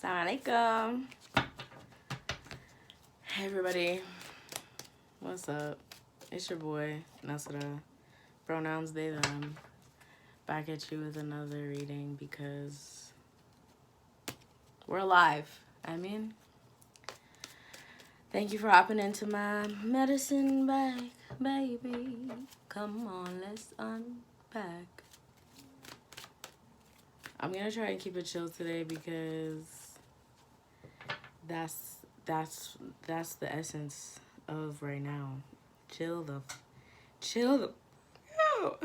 Alaykum. Hey everybody, what's up? It's your boy Nasra, pronouns they them. Back at you with another reading because we're alive. Thank you for hopping into my medicine bag, baby. Come on, let's unpack. I'm gonna try and keep it chill today because that's the essence of right now. Chill the out.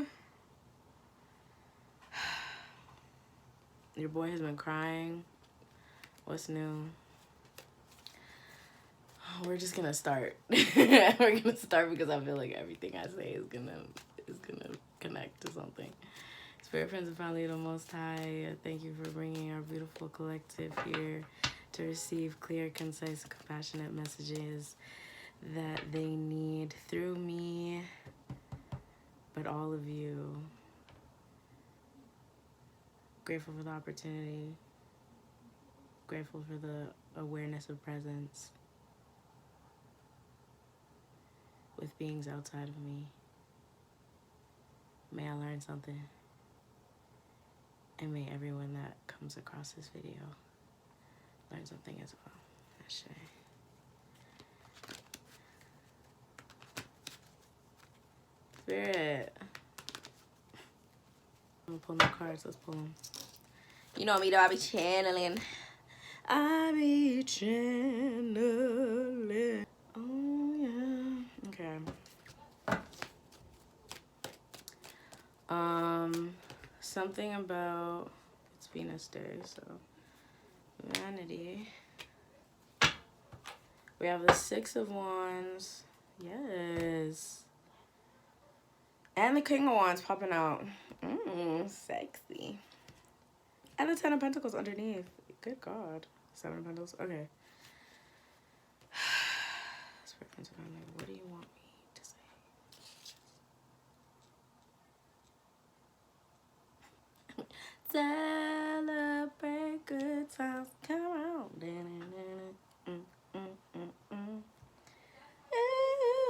Your boy has been crying. What's new? We're just gonna start. We're gonna start because I feel like everything I say is gonna connect to something. Spirit, friends, and family of the Most High, thank you for bringing our beautiful collective here to receive clear, concise, compassionate messages that they need through me, but all of you. Grateful for the opportunity. Grateful for the awareness of presence with beings outside of me. May I learn something. And may everyone that comes across this video learn something as well. Ashe. Spirit. I'm gonna pull no cards. Let's pull them. You know me though, I be channeling. Oh, yeah. Okay. Something about, it's Venus Day, so vanity. We have the Six of Wands. Yes. And the King of Wands popping out. Sexy. And the Ten of Pentacles underneath. Good God. Seven of Pentacles. Okay. What do you want me to say? Celebrate good times. Come on.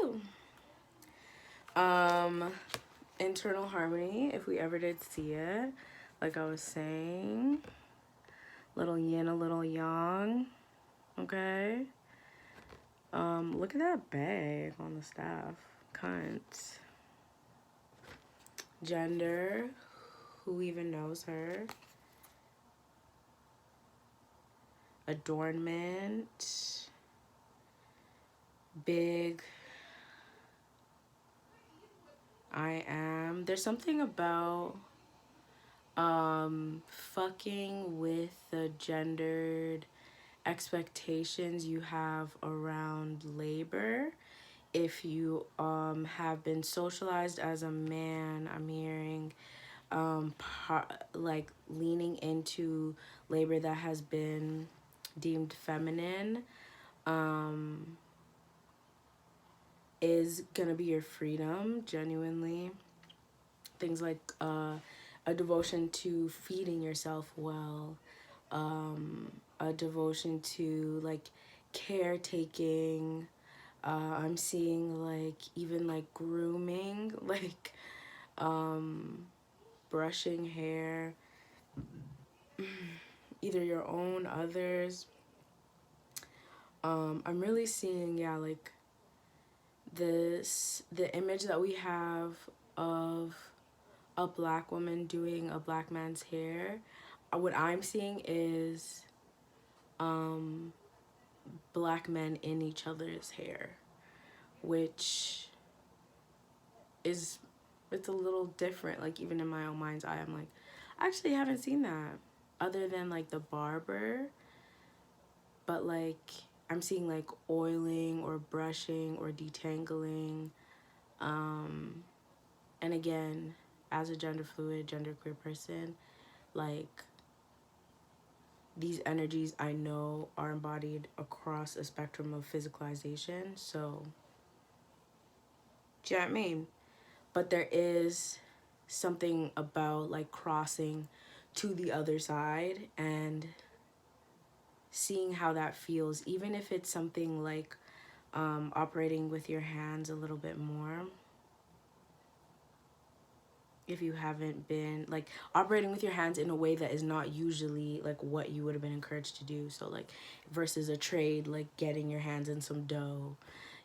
Ooh. Internal harmony, if we ever did see it. Like I was saying. Little yin, a little yang. Okay. Look at that bag on the staff. Cunt. Gender. Who even knows her? Adornment. Big. I am. There's something about fucking with the gendered expectations you have around labor. If you have been socialized as a man, I'm hearing like leaning into labor that has been deemed feminine is gonna be your freedom, genuinely. Things like a devotion to feeding yourself well, a devotion to like caretaking. I'm seeing like even like grooming, like brushing hair, either your own, others. I'm really seeing, yeah, like the image that we have of a black woman doing a black man's hair. What I'm seeing is black men in each other's hair, which is, it's a little different. Like even in my own mind's eye, I'm like, I actually haven't seen that other than like the barber, but like I'm seeing like oiling or brushing or detangling. And again, as a gender fluid, genderqueer person, like these energies I know are embodied across a spectrum of physicalization. So, do you know what I mean? But there is something about like crossing to the other side and seeing how that feels, even if it's something like operating with your hands a little bit more. If you haven't been like operating with your hands in a way that is not usually like what you would have been encouraged to do, so like versus a trade, like getting your hands in some dough,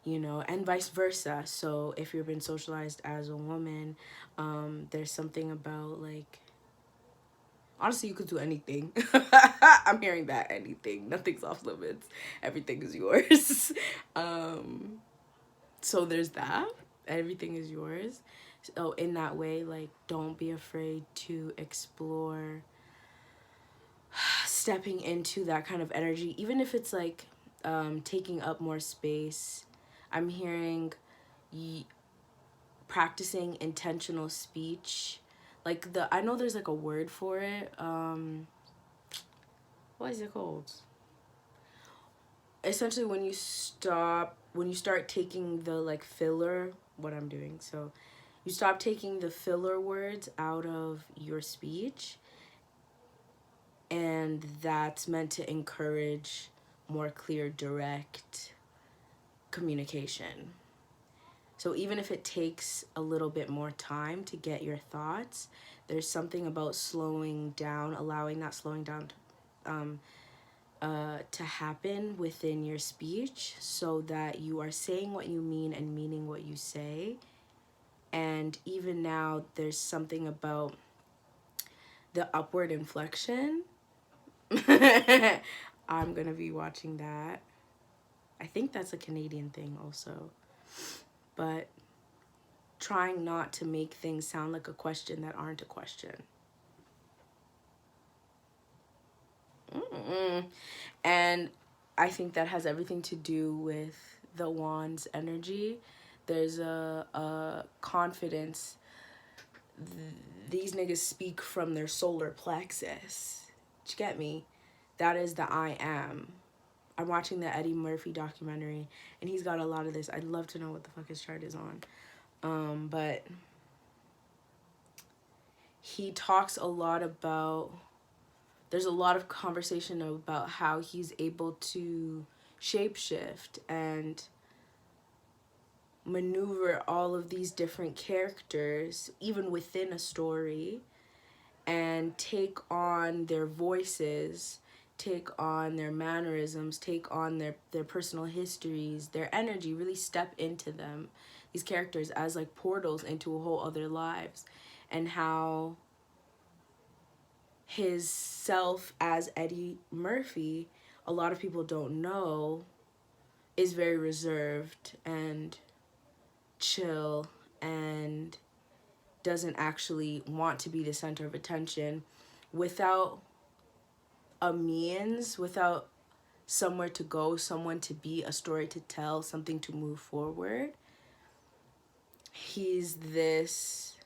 you know, and vice versa. So if you've been socialized as a woman, there's something about like, honestly, you could do anything. I'm hearing that anything, nothing's off limits, everything is yours. So there's that, everything is yours. So in that way, like, don't be afraid to explore stepping into that kind of energy, even if it's like taking up more space. I'm hearing practicing intentional speech, like I know there's like a word for it. What is it called? Essentially, when you start taking the like filler, what I'm doing, so you stop taking the filler words out of your speech, and that's meant to encourage more clear, direct communication. So even if it takes a little bit more time to get your thoughts, there's something about slowing down, allowing that slowing down to happen within your speech, so that you are saying what you mean and meaning what you say. And even now, there's something about the upward inflection. I'm gonna be watching that. I think that's a Canadian thing also. But trying not to make things sound like a question that aren't a question. And I think that has everything to do with the wand's energy. There's a confidence. These niggas speak from their solar plexus. Did you get me? That is the I am. I'm watching the Eddie Murphy documentary, and he's got a lot of this. I'd love to know what the fuck his chart is on. But he talks a lot about, there's a lot of conversation about how he's able to shapeshift and maneuver all of these different characters, even within a story, and take on their voices, take on their mannerisms, take on their personal histories, their energy, really step into them, these characters, as like portals into a whole other lives. And how his self as Eddie Murphy, a lot of people don't know, is very reserved and chill and doesn't actually want to be the center of attention, without a means, without somewhere to go, someone to be, a story to tell, something to move forward. He's this,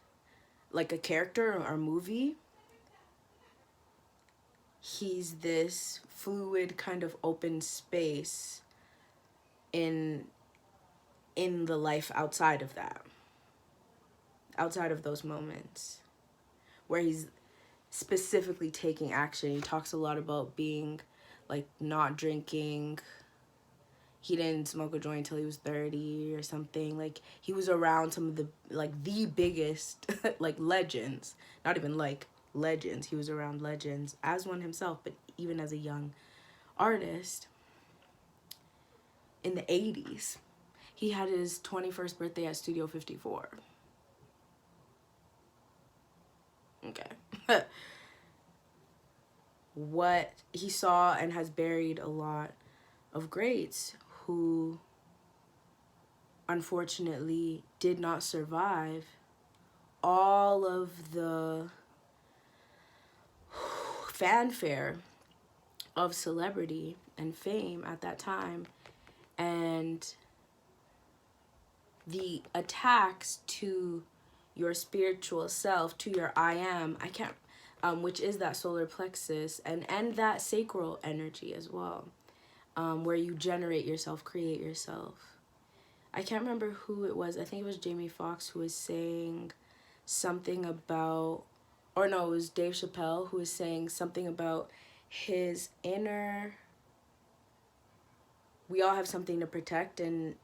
like a character or a movie. He's this fluid kind of open space in the life outside of that, outside of those moments where he's specifically taking action. He talks a lot about being like not drinking. He didn't smoke a joint until he was 30 or something. Like, he was around some of the like the biggest like legends, not even like legends, he was around legends as one himself, but even as a young artist in the 80s. He had his 21st birthday at Studio 54. Okay. What he saw and has buried a lot of greats who unfortunately did not survive all of the fanfare of celebrity and fame at that time, and the attacks to your spiritual self, to your I am, which is that solar plexus, and that sacral energy as well, where you generate yourself, create yourself. I can't remember who it was. I think it was Jamie Foxx who was saying something about, or no, it was Dave Chappelle who was saying something about his inner we all have something to protect, and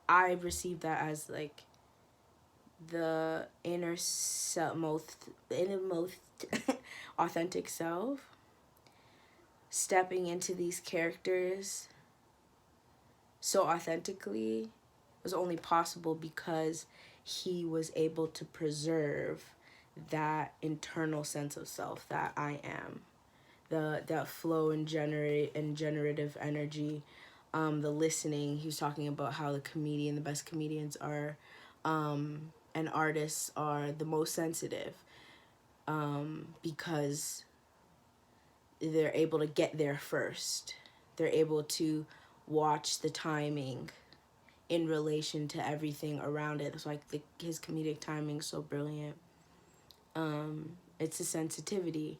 I receive that as like the innermost authentic self stepping into these characters so authentically was only possible because he was able to preserve that internal sense of self that I am, that flow and generative energy, the listening. He was talking about how the best comedians are, and artists are the most sensitive, because they're able to get there first. They're able to watch the timing in relation to everything around it. That's why his comedic timing is so brilliant. It's a sensitivity,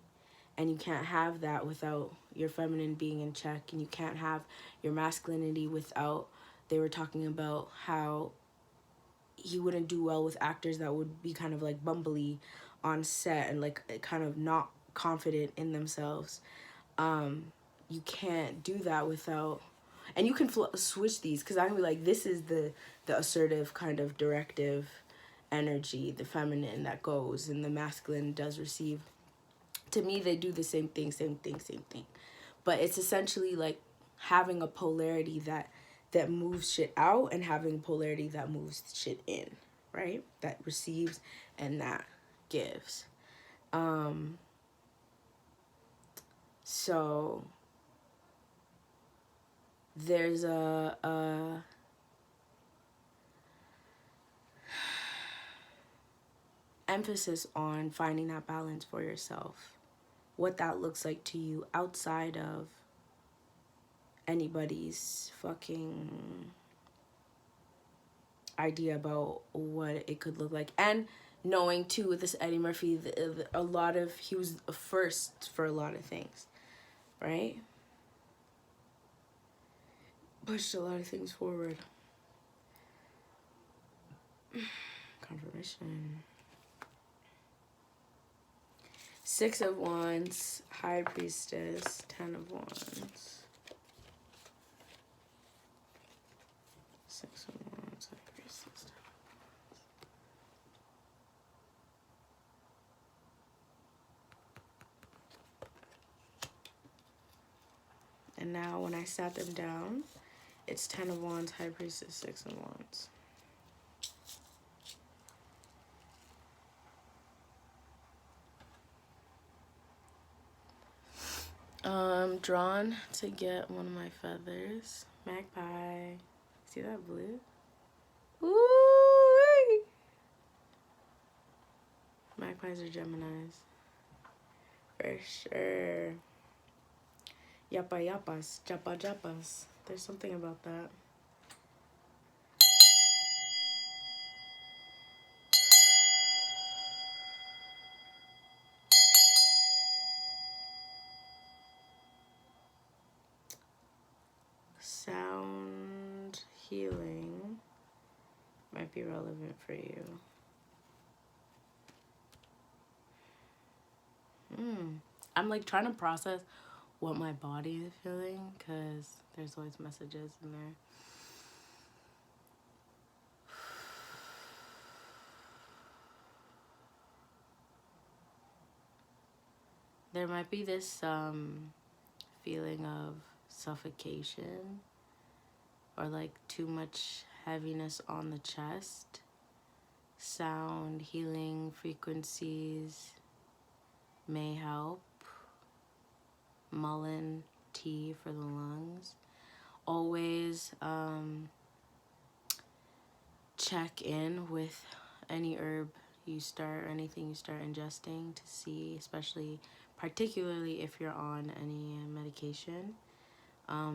and you can't have that without your feminine being in check, and you can't have your masculinity without. They were talking about how he wouldn't do well with actors that would be kind of like bumbly on set and like kind of not confident in themselves. You can't do that without, and you can switch these, because I can be like, this is the assertive kind of directive energy, the feminine that goes, and the masculine does receive. To me, they do the same thing, but it's essentially like having a polarity that moves shit out, and having polarity that moves shit in, right? That receives and that gives. So there's a emphasis on finding that balance for yourself, what that looks like to you outside of anybody's fucking idea about what it could look like. And knowing too, with this Eddie Murphy, he was a first for a lot of things, right? Pushed a lot of things forward. Confirmation. 6 of Wands, High Priestess, 10 of Wands. 6 of Wands, High Priestess, 10 of Wands. And now when I sat them down, it's 10 of Wands, High Priestess, 6 of Wands. Drawn to get one of my feathers. Magpie. See that blue? Ooh! Magpies are Geminis. For sure. Yappa yappas. Jappa jappas. There's something about that. Sound healing might be relevant for you. I'm like trying to process what my body is feeling, because there's always messages in there. There might be this feeling of suffocation, or like too much heaviness on the chest. Sound healing frequencies may help. Mullein tea for the lungs. Always check in with any herb you start, or anything you start ingesting, to see, particularly if you're on any medication,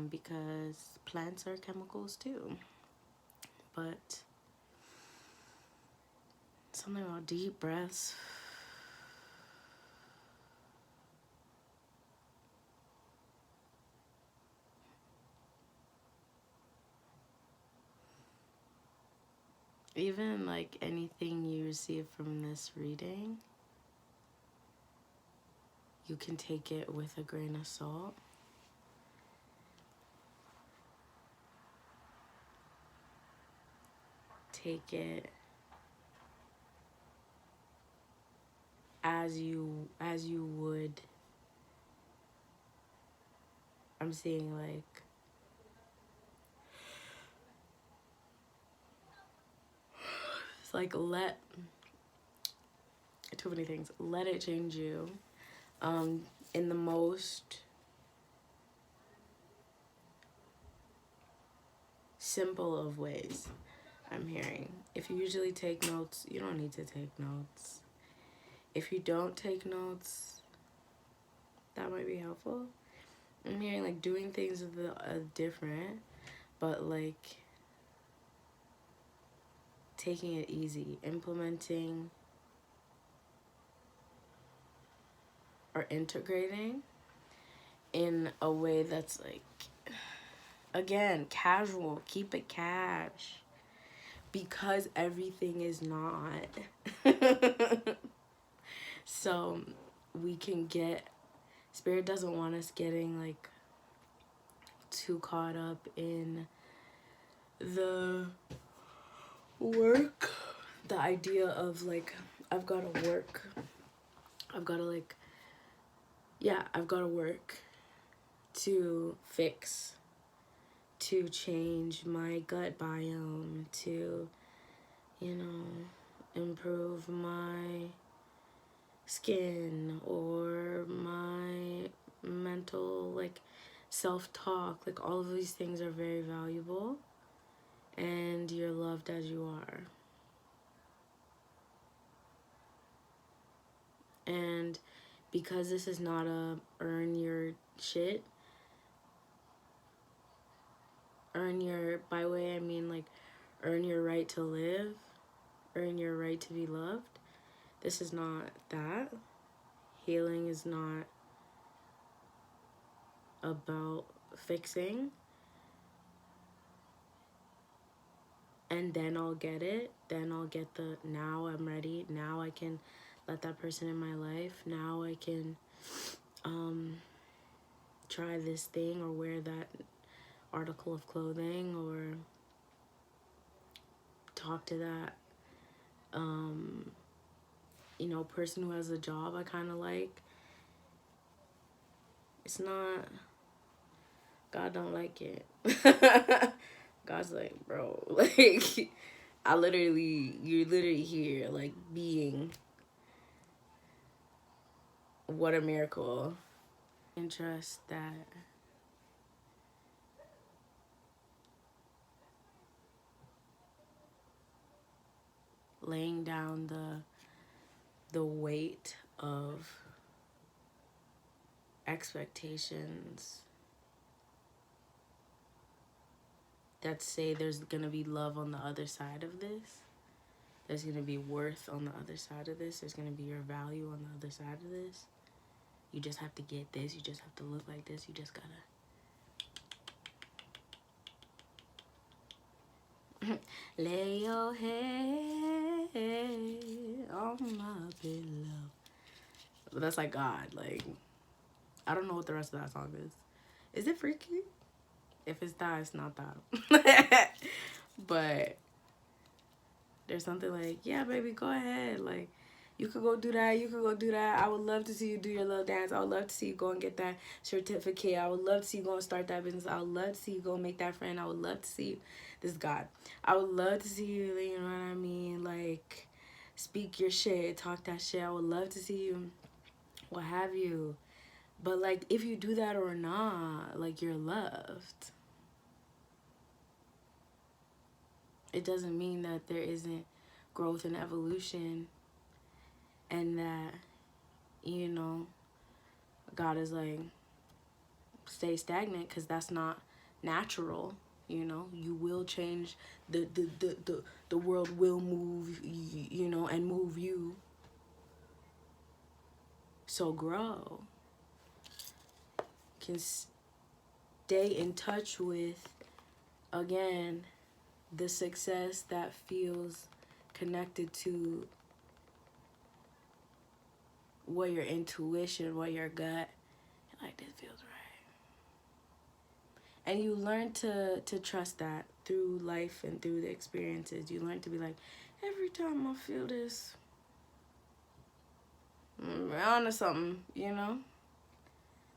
because plants are chemicals too. But something about deep breaths. Even like anything you receive from this reading, you can take it with a grain of salt. take it as you would. I'm seeing like it's like let too many things. Let it change you in the most simple of ways. I'm hearing. If you usually take notes, you don't need to take notes. If you don't take notes, that might be helpful. I'm hearing like doing things different, but like taking it easy, implementing or integrating in a way that's like, again, casual. Keep it cash. Because everything is not. So we can get, Spirit doesn't want us getting like too caught up in the work, the idea of like, I've got to work. I've got to like, yeah, I've got to work to fix, to change my gut biome, to, you know, improve my skin or my mental, like, self-talk. Like, all of these things are very valuable, and you're loved as you are. And because this is not a earn your shit, by way I mean like earn your right to live, earn your right to be loved. This is not that. Healing is not about fixing and then I'll get it, then I'll get the, now I'm ready, now I can let that person in my life, now I can try this thing or wear that article of clothing or talk to that you know, person who has a job I kind of like. It's not, God don't like it. God's like, bro, like, you're literally here, like, being, what a miracle. And trust that laying down the weight of expectations that say there's gonna be love on the other side of this, there's gonna be worth on the other side of this, there's gonna be your value on the other side of this. You just have to get this, you just have to look like this, you just gotta lay your head on my pillow. But that's like God. Like, I don't know what the rest of that song is. Is it freaky? If it's that, it's not that. But there's something like, yeah, baby, go ahead. Like, you could go do that. You could go do that. I would love to see you do your little dance. I would love to see you go and get that certificate. I would love to see you go and start that business. I would love to see you go and make that friend. I would love to see you. This is God. I would love to see you, you know what I mean? Like, speak your shit. Talk that shit. I would love to see you. What have you. But, like, if you do that or not, like, you're loved. It doesn't mean that there isn't growth and evolution and that, you know, God is like, stay stagnant, because that's not natural. You know, you will change, the world will move, you know, and move you. So grow. Can stay in touch with, again, the success that feels connected to what your intuition, what your gut, like, this feels right. And you learn to trust that through life and through the experiences, you learn to be like, every time I feel this, I'm on to something, you know?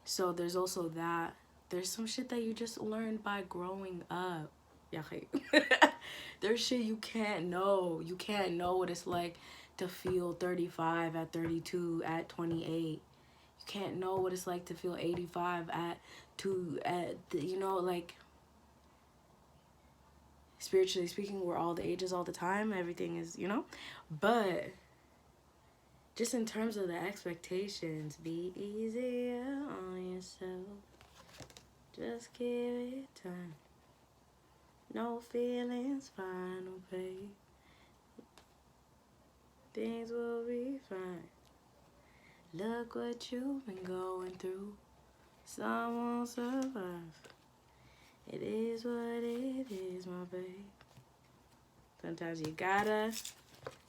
So there's also that. There's some shit that you just learned by growing up. There's shit you can't know. You can't know what it's like to feel 35 at 32 at 28. You can't know what it's like to feel 85 you know, like, spiritually speaking, we're all the ages all the time. Everything is, you know? But just in terms of the expectations, be easier on yourself. Just give it time. No feelings, final pay. Things will be fine. Look what you've been going through. Some won't survive. It is what it is, my babe. Sometimes you gotta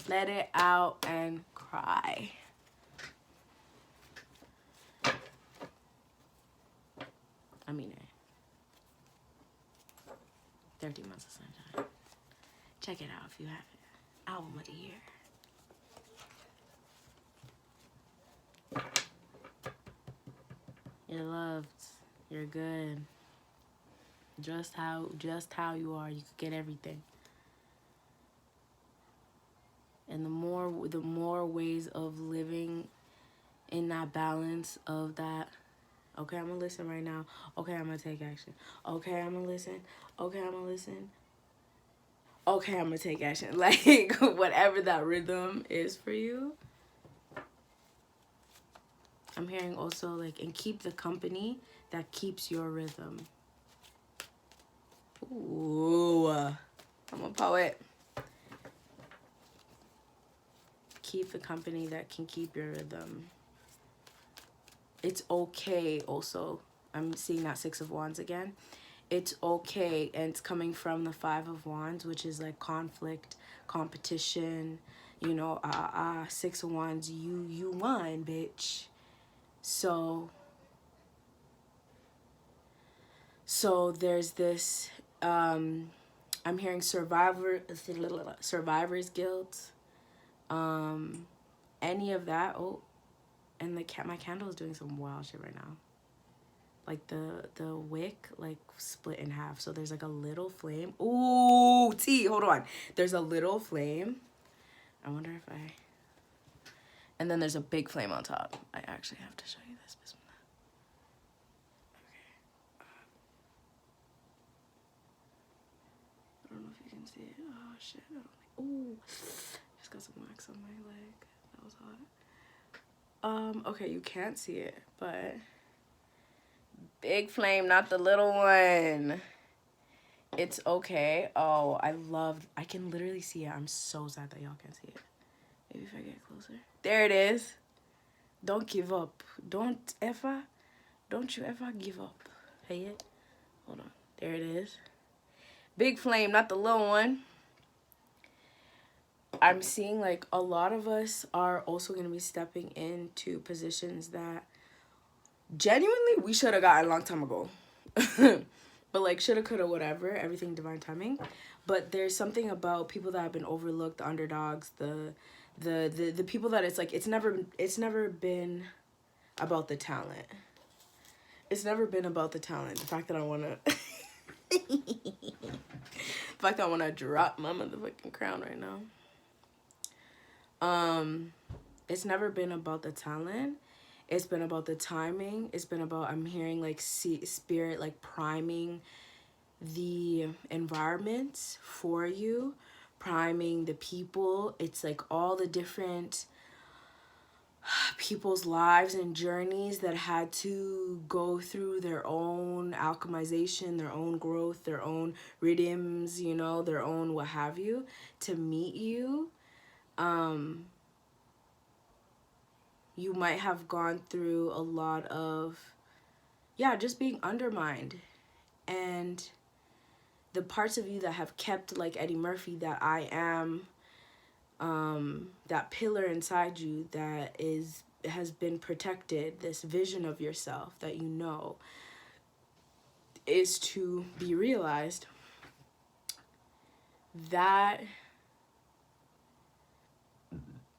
let it out and cry. I mean it. 13 Months of Sunshine. Check it out if you haven't. Album of the year. You're loved. You're good. Just how you are. You could get everything. And the more ways of living in that balance of that. Okay, I'm gonna listen right now. Okay, I'm gonna take action. Okay, I'm gonna listen. Okay, I'm gonna listen. Okay, I'm gonna take action. Like, whatever that rhythm is for you. I'm hearing also, like, and keep the company that keeps your rhythm. Ooh, I'm a poet. Keep the company that can keep your rhythm. It's okay also. I'm seeing that Six of Wands again. It's okay, and it's coming from the Five of Wands, which is like conflict, competition, you know, Six of Wands, you won, bitch. So there's this, I'm hearing survivor's guilt, any of that. Oh, and my candle is doing some wild shit right now. Like the wick like split in half, so there's like a little flame. Ooh, T, hold on. There's a little flame. I wonder if and then there's a big flame on top. I actually have to show you this. Okay. I don't know if you can see it. Oh shit. Ooh, just got some wax on my leg. That was hot. Okay, you can't see it, but big flame, not the little one. It's okay. Oh, I can literally see it. I'm so sad that y'all can't see it. Maybe if I get closer. There it is. Don't give up. Don't you ever give up. Hey it. Hold on. There it is. Big flame, not the little one. I'm seeing like a lot of us are also going to be stepping into positions that genuinely we should have gotten a long time ago. But like shoulda, coulda, whatever, everything divine timing. But there's something about people that have been overlooked, the underdogs, the people that it's like it's never been about the talent. It's never been about the talent. The fact that I wanna drop my motherfucking crown right now. It's never been about the talent. It's been about the timing. It's been about, I'm hearing like spirit like priming the environment for you, priming the people. It's like all the different people's lives and journeys that had to go through their own alchemization, their own growth, their own rhythms, you know, their own what have you, to meet you. You might have gone through a lot of, just being undermined. And the parts of you that have kept, like Eddie Murphy, that I am, that pillar inside you that has been protected, this vision of yourself that you know is to be realized. that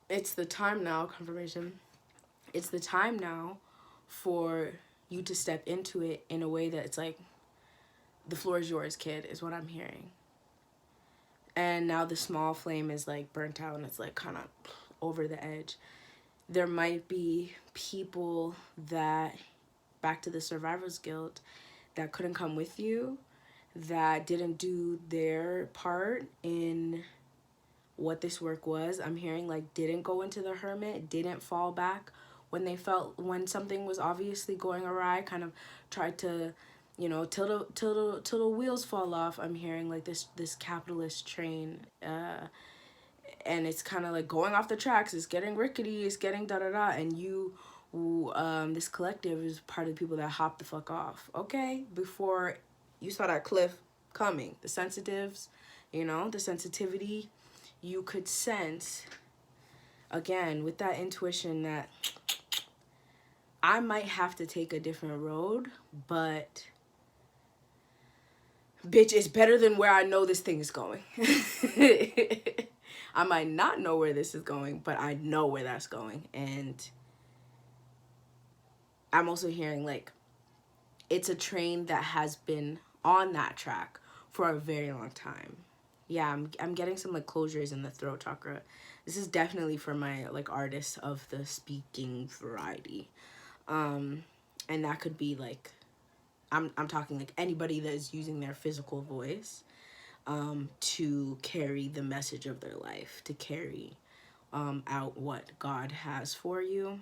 it's the time now, confirmation, it's the time now for you to step into it in a way that it's like, the floor is yours, kid, is what I'm hearing. And now the small flame is like burnt out and it's like kind of over the edge. There might be people that, back to the survivor's guilt, that couldn't come with you, that didn't do their part in what this work was. I'm hearing like didn't go into the hermit, didn't fall back when something was obviously going awry, kind of tried to, you know, till the wheels fall off. I'm hearing like this capitalist train, and it's kind of like going off the tracks. It's getting rickety. It's getting da da da. And you, this collective is part of the people that hop the fuck off. Okay, before you saw that cliff coming, the sensitives, you know, the sensitivity, you could sense, again, with that intuition that I might have to take a different road, but bitch, it's better than where I know this thing is going. I might not know where this is going, but I know where that's going. And I'm also hearing like it's a train that has been on that track for a very long time. Yeah, I'm getting some like closures in the throat chakra. This is definitely for my like artists of the speaking variety. And that could be like, I'm talking like anybody that is using their physical voice to carry the message of their life, to carry out what God has for you.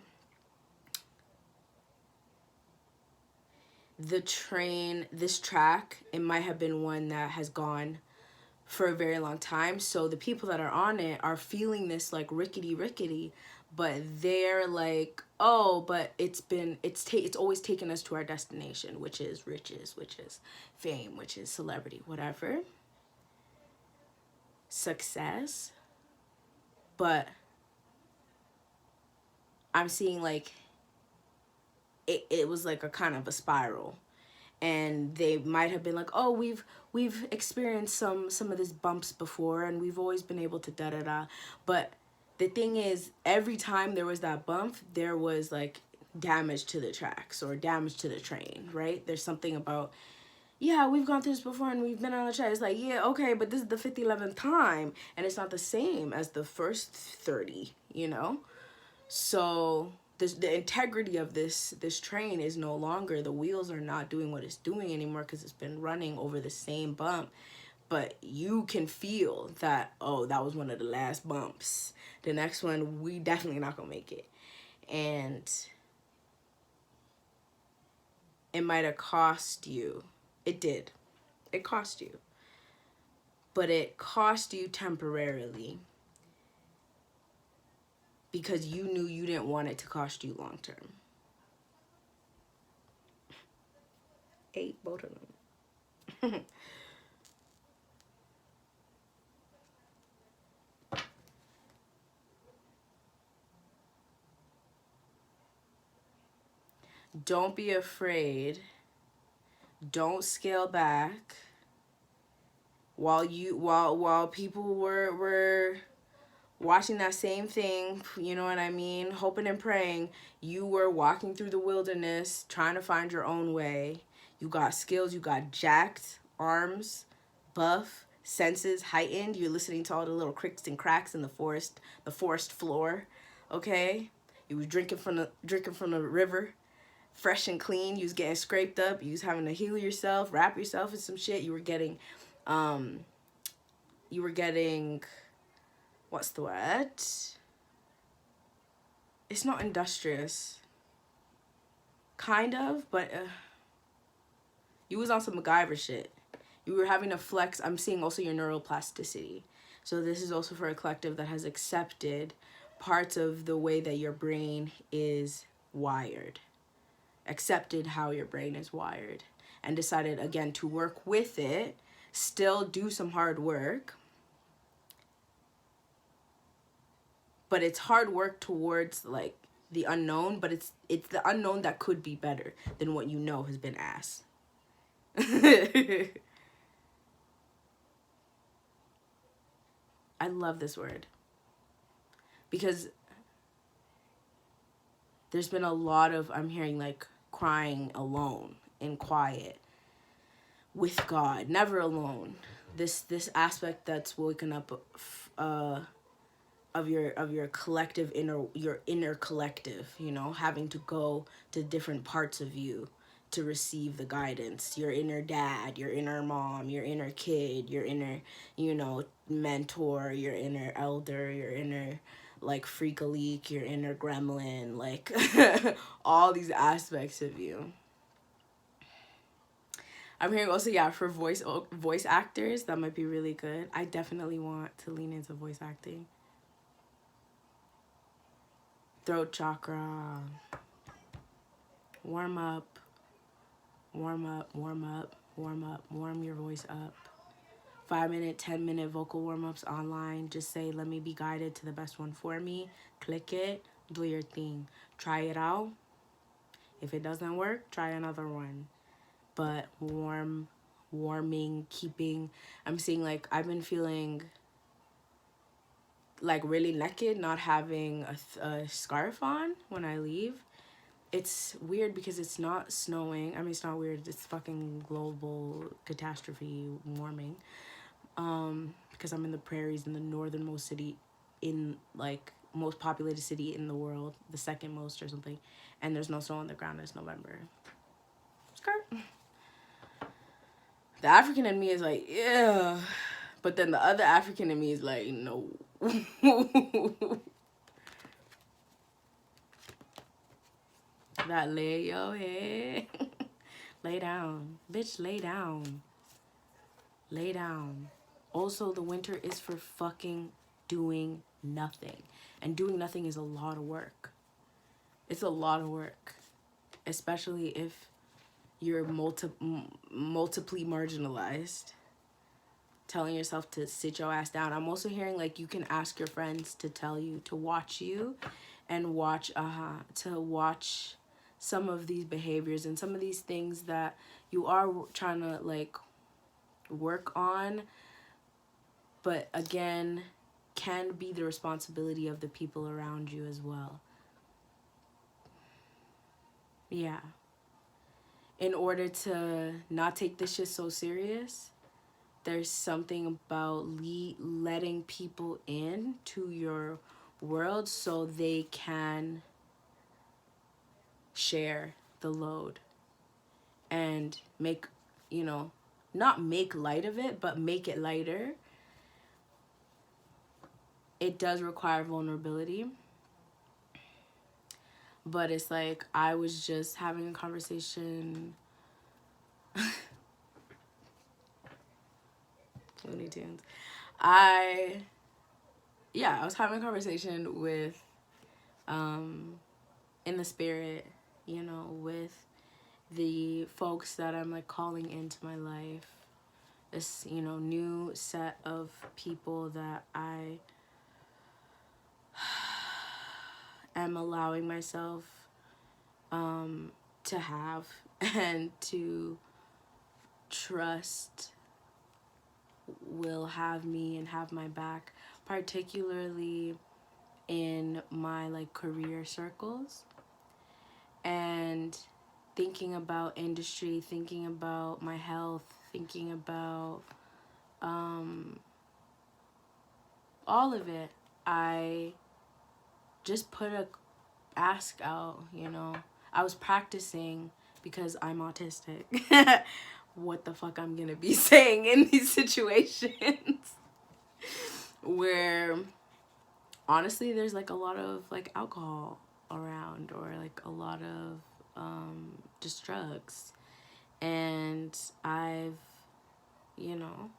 This track, it might have been one that has gone for a very long time. So the people that are on it are feeling this like rickety, but they're like, oh, but it's always taken us to our destination, which is riches, which is fame, which is celebrity, whatever, success. But I'm seeing like it was like a kind of a spiral, and they might have been like, oh, we've experienced some of these bumps before, and we've always been able to da da da. But the thing is, every time there was that bump, there was like damage to the tracks or damage to the train, right? There's something about, yeah, we've gone through this before and we've been on the track. It's like, yeah, okay, but this is the 11th time, and it's not the same as the first 30, you know? So the integrity of this train is no longer, the wheels are not doing what it's doing anymore because it's been running over the same bump. But you can feel that, oh, that was one of the last bumps. The next one, we definitely not gonna make it. And it might have cost you. It did. It cost you. But it cost you temporarily because you knew you didn't want it to cost you long term. 8, both of them. Don't be afraid. Don't scale back. While people were watching that same thing, you know what I mean, hoping and praying, you were walking through the wilderness trying to find your own way. You got skills, you got jacked arms, buff, senses heightened. You're listening to all the little cricks and cracks in the forest floor. Okay, you was drinking from the river, fresh and clean. You was getting scraped up. You was having to heal yourself, wrap yourself in some shit. You were getting what's the word? It's not industrious. Kind of, but you was on some MacGyver shit. You were having to flex. I'm seeing also your neuroplasticity. So this is also for a collective that has accepted parts of the way that your brain is wired. Accepted how your brain is wired. And decided, again, to work with it. Still do some hard work. But it's hard work towards like the unknown, but it's the unknown that could be better than what you know has been ass. I love this word because there's been a lot of, I'm hearing like crying alone in quiet with God, never alone. This aspect that's woken up of your collective inner collective, you know, having to go to different parts of you to receive the guidance. Your inner dad, your inner mom, your inner kid, your inner, you know, mentor, your inner elder, your inner like freak a leak, your inner gremlin, like all these aspects of you. I'm hearing also, yeah, for voice actors, that might be really good. I definitely want to lean into voice acting. Throat chakra. Warm up, warm up, warm up, warm up, warm your voice up. 5-minute, 10-minute vocal warm-ups online. Just say, let me be guided to the best one for me. Click it, do your thing. Try it out. If it doesn't work, try another one. But warming, keeping. I'm seeing like, I've been feeling like really naked, not having a scarf on when I leave. It's weird because it's not snowing. I mean, it's not weird. It's fucking global catastrophe warming. Because I'm in the prairies in the northernmost city in, like, most populated city in the world, the second most or something, and there's no snow on the ground. It's November. Skirt. The African in me is like, yeah, but then the other African in me is like, no. That lay your head. Lay down. Bitch, lay down. Lay down. Also, the winter is for fucking doing nothing. And doing nothing is a lot of work. It's a lot of work. Especially if you're multiply marginalized. Telling yourself to sit your ass down. I'm also hearing like you can ask your friends to tell you, to watch you and watch some of these behaviors and some of these things that you are trying to like work on, but again can be the responsibility of the people around you as well. Yeah. In order to not take this shit so serious, there's something about letting people in to your world so they can share the load and make, you know, not make light of it, but make it lighter. It does require vulnerability. But it's like, I was just having a conversation. Looney Tunes. I was having a conversation with, in the spirit, you know, with the folks that I'm like calling into my life. This, you know, new set of people that I am allowing myself to have and to trust will have me and have my back, particularly in my like career circles, and thinking about industry, thinking about my health, thinking about all of it. I just put a ask out, you know. I was practicing because I'm autistic. What the fuck I'm gonna be saying in these situations where honestly there's like a lot of like alcohol around, or like a lot of just drugs, and I've, you know,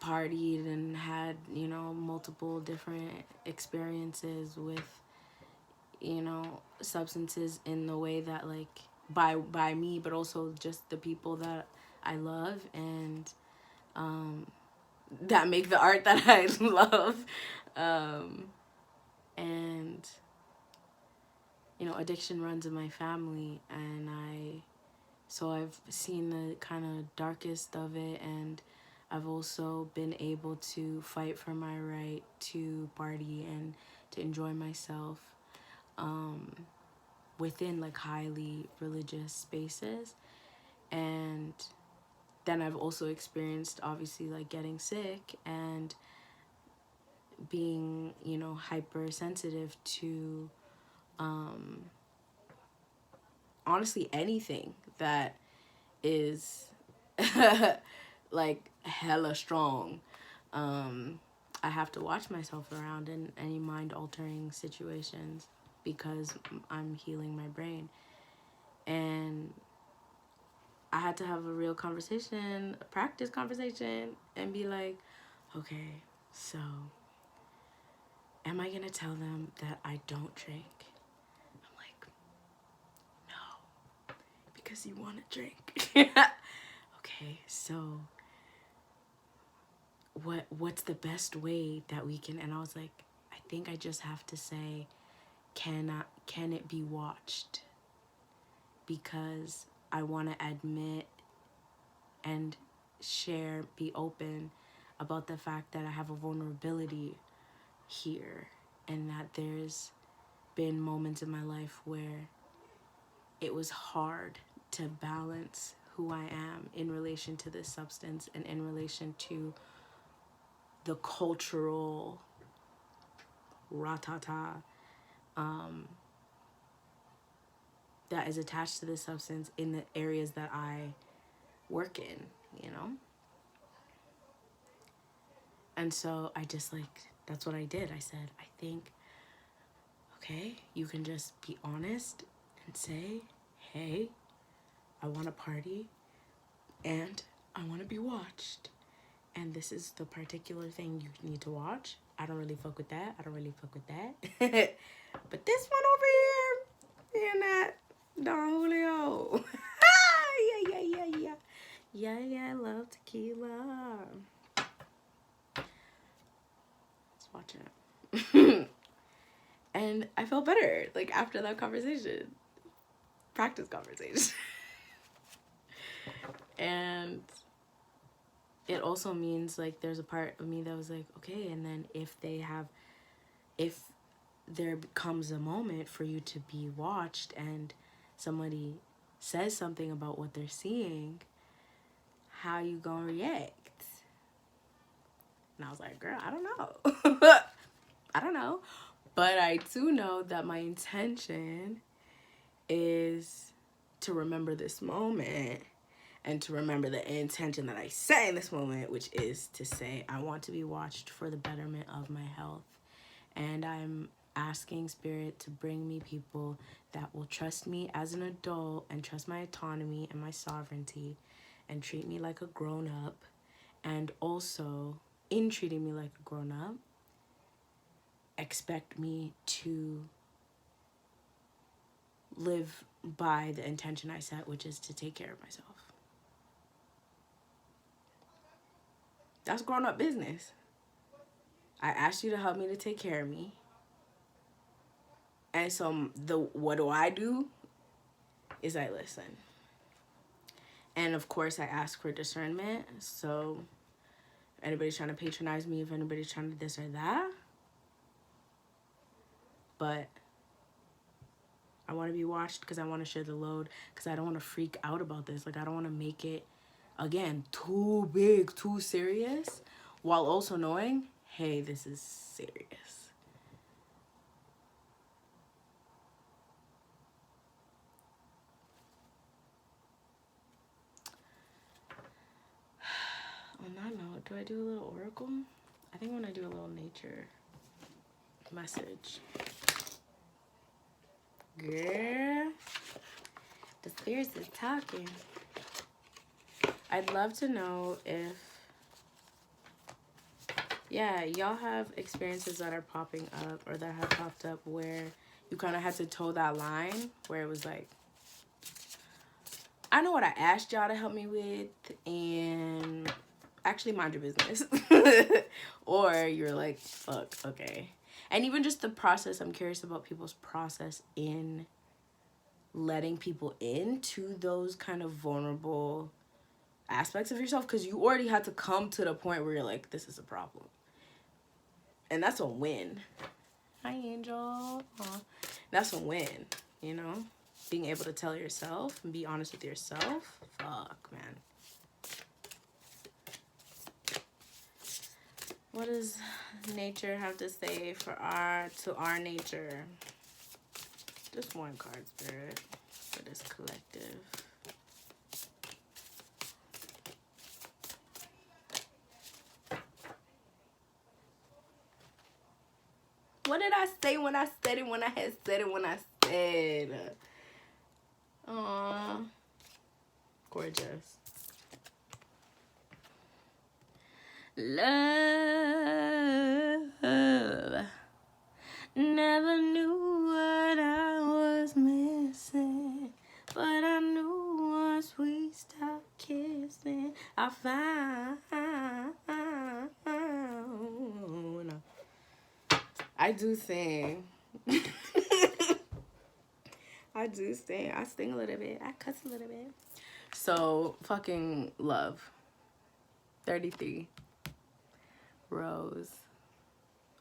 partied and had, you know, multiple different experiences with, you know, substances in the way that like by me, but also just the people that I love and that make the art that I love, and you know, addiction runs in my family, and so I've seen the kind of darkest of it, and I've also been able to fight for my right to party and to enjoy myself within like highly religious spaces. And then I've also experienced obviously like getting sick and being, you know, hypersensitive to honestly anything that is like hella strong. I have to watch myself around in any mind altering situations because I'm healing my brain. And I had to have a real conversation, a practice conversation, and be like, okay, so am I gonna tell them that I don't drink? I'm like, no, because you wanna drink. Okay, so what's the best way that we can? And I was like, I think I just have to say, can it be watched? Because I want to admit and share, be open about the fact that I have a vulnerability here, and that there's been moments in my life where it was hard to balance who I am in relation to this substance and in relation to the cultural ratata that is attached to this substance in the areas that I work in, you know? And so I just like, that's what I did. I said, I think, okay, you can just be honest and say, hey, I want to party and I want to be watched. And this is the particular thing you need to watch. I don't really fuck with that. I don't really fuck with that. But this one over here, you're not Don Julio. Yeah. Yeah, I love tequila. Let's watch it. And I felt better, like, after that conversation. Practice conversation. And it also means, like, there's a part of me that was like, okay, and then if there becomes a moment for you to be watched and somebody says something about what they're seeing, how you gonna react? And I was like, girl, I don't know. I don't know. But I do know that my intention is to remember this moment and to remember the intention that I say in this moment, which is to say I want to be watched for the betterment of my health. And I'm asking Spirit to bring me people that will trust me as an adult and trust my autonomy and my sovereignty and treat me like a grown-up, and also in treating me like a grown-up, expect me to live by the intention I set, which is to take care of myself. That's grown-up business. I asked you to help me to take care of me. And so what do? Is I listen. And of course I ask for discernment. So if anybody's trying to patronize me, if anybody's trying to this or that. But I want to be watched because I want to share the load, because I don't want to freak out about this. Like, I don't want to make it, again, too big, too serious, while also knowing, hey, this is serious. On that note, do I do a little oracle? I think when I do a little nature message. Girl, the spirits is talking. I'd love to know if, yeah, y'all have experiences that are popping up or that have popped up where you kind of had to toe that line, where it was like, I know what I asked y'all to help me with, and actually mind your business. Or you're like, fuck, okay. And even just the process, I'm curious about people's process in letting people into those kind of vulnerable aspects of yourself, because you already had to come to the point where you're like, this is a problem. And that's a win. Hi, Angel. Aww. That's a win, you know? Being able to tell yourself and be honest with yourself. Fuck, man. What does nature have to say to our nature? Just one card, Spirit, for this collective. What did I say when I said it, when I had said it, when I said? Aww. Gorgeous. Love. Never knew what I was missing, but I knew once we stopped kissing, I found. I do sing. I do sing. I sing a little bit. I cuss a little bit. So, fucking love. 33. Rose.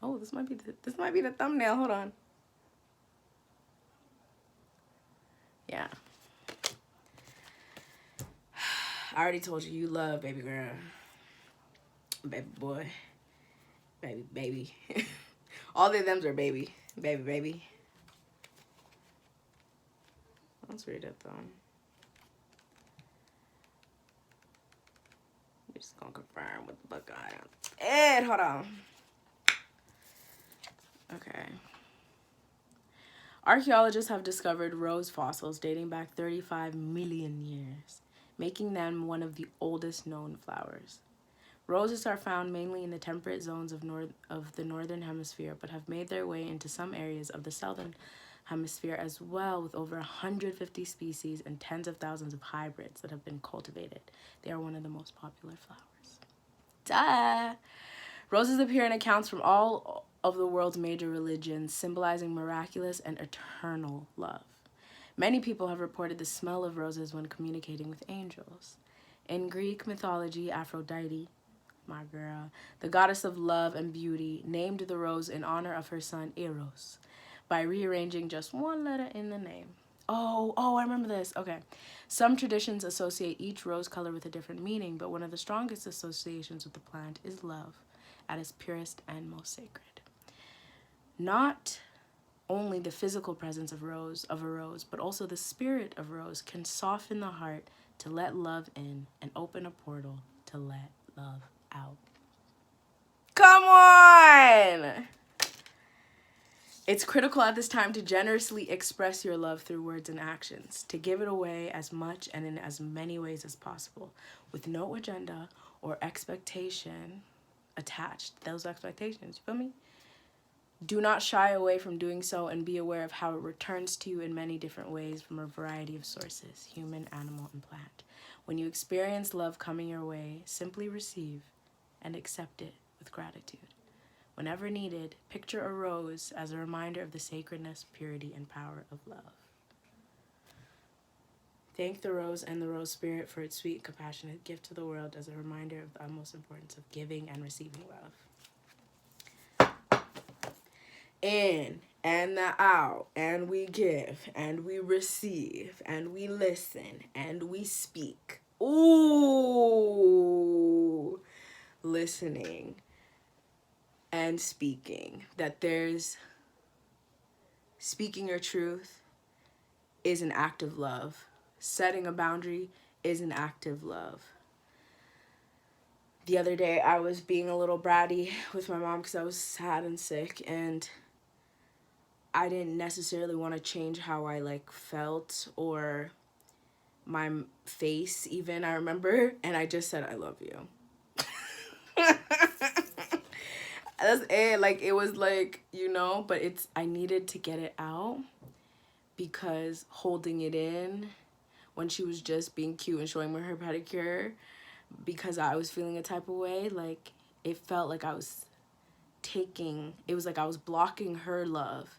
Oh, this might be the thumbnail. Hold on. Yeah. I already told you, you love baby girl, baby boy, baby. All of them are baby. Let's read it though. We're just gonna confirm what the fuck I am. Ed, hold on. Okay. Archaeologists have discovered rose fossils dating back 35 million years, making them one of the oldest known flowers. Roses are found mainly in the temperate zones of the northern hemisphere, but have made their way into some areas of the southern hemisphere as well, with over 150 species and tens of thousands of hybrids that have been cultivated. They are one of the most popular flowers. Duh! Roses appear in accounts from all of the world's major religions, symbolizing miraculous and eternal love. Many people have reported the smell of roses when communicating with angels. In Greek mythology, Aphrodite, my girl, the goddess of love and beauty, named the rose in honor of her son Eros by rearranging just one letter in the name. Oh, I remember this. Okay. Some traditions associate each rose color with a different meaning, but one of the strongest associations with the plant is love at its purest and most sacred. Not only the physical presence of a rose, but also the spirit of rose can soften the heart to let love in and open a portal to let love out. Come on! It's critical at this time to generously express your love through words and actions, to give it away as much and in as many ways as possible, with no agenda or expectation attached. Those expectations, you feel me? Do not shy away from doing so, and be aware of how it returns to you in many different ways from a variety of sources, human, animal, and plant. When you experience love coming your way, simply receive and accept it with gratitude. Whenever needed, picture a rose as a reminder of the sacredness, purity, and power of love. Thank the rose and the rose spirit for its sweet, compassionate gift to the world as a reminder of the utmost importance of giving and receiving love. In and the out, and we give, and we receive, and we listen, and we speak. Ooh, listening and speaking. That there's speaking your truth is an act of love. Setting a boundary is an act of love. The other day, I was being a little bratty with my mom because I was sad and sick, and I didn't necessarily want to change how I felt or my face even, I remember, and I just said, I love you. That's it. It was but I needed to get it out, because holding it in when she was just being cute and showing me her pedicure, because I was feeling a type of way, it felt like I was I was blocking her love,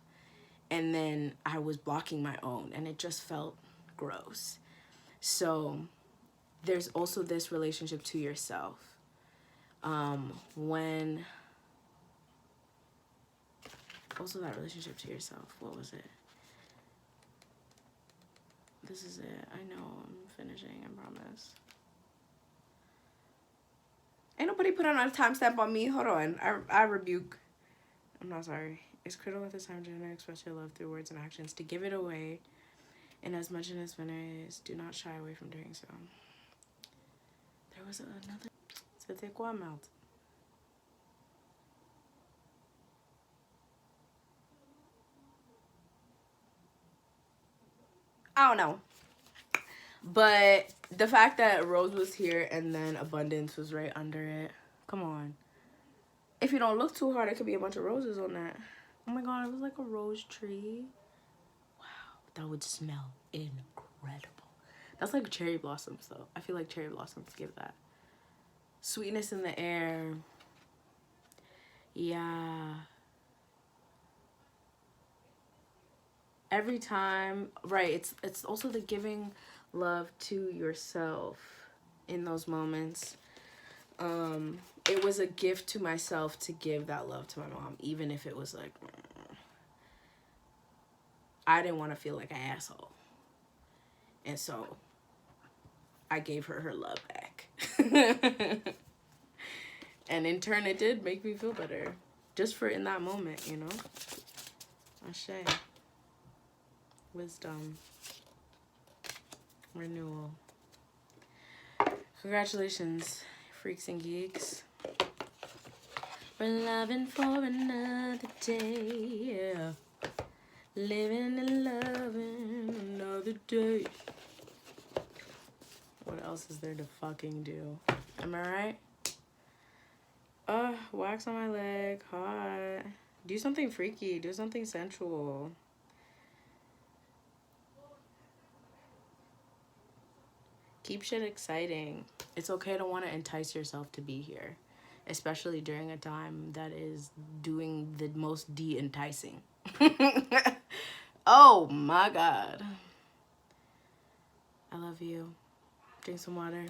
and then I was blocking my own, and it just felt gross. So there's also this relationship to yourself. When also that relationship to yourself, what was it? This is it. I know I'm finishing, I promise. Ain't nobody put on a timestamp on me. Hold on. I rebuke. I'm not sorry. It's critical at this time to express your love through words and actions, to give it away in as much and as many ways. Do not shy away from doing so. There was another. C'était quoi, merde? I don't know. But the fact that Rose was here and then abundance was right under it. Come on. If you don't look too hard, it could be a bunch of roses on that. Oh my god, it was like a rose tree. Wow, that would smell incredible. That's like cherry blossoms though. I feel like cherry blossoms give that. Sweetness in the air. Yeah. Every time, right, it's also the giving love to yourself in those moments. It was a gift to myself to give that love to my mom, even if it was like, I didn't want to feel like an asshole. And so I gave her her love back. And in turn, it did make me feel better. Just for in that moment, you know? Ashe. Wisdom. Renewal. Congratulations, freaks and geeks. We're loving for another day, yeah. Living and loving another day. What else is there to fucking do? Am I right? Wax on my leg, hot. Do something freaky, do something sensual. Keep shit exciting. It's okay to want to entice yourself to be here, especially during a time that is doing the most de-enticing. Oh my god. I love you. Drink some water.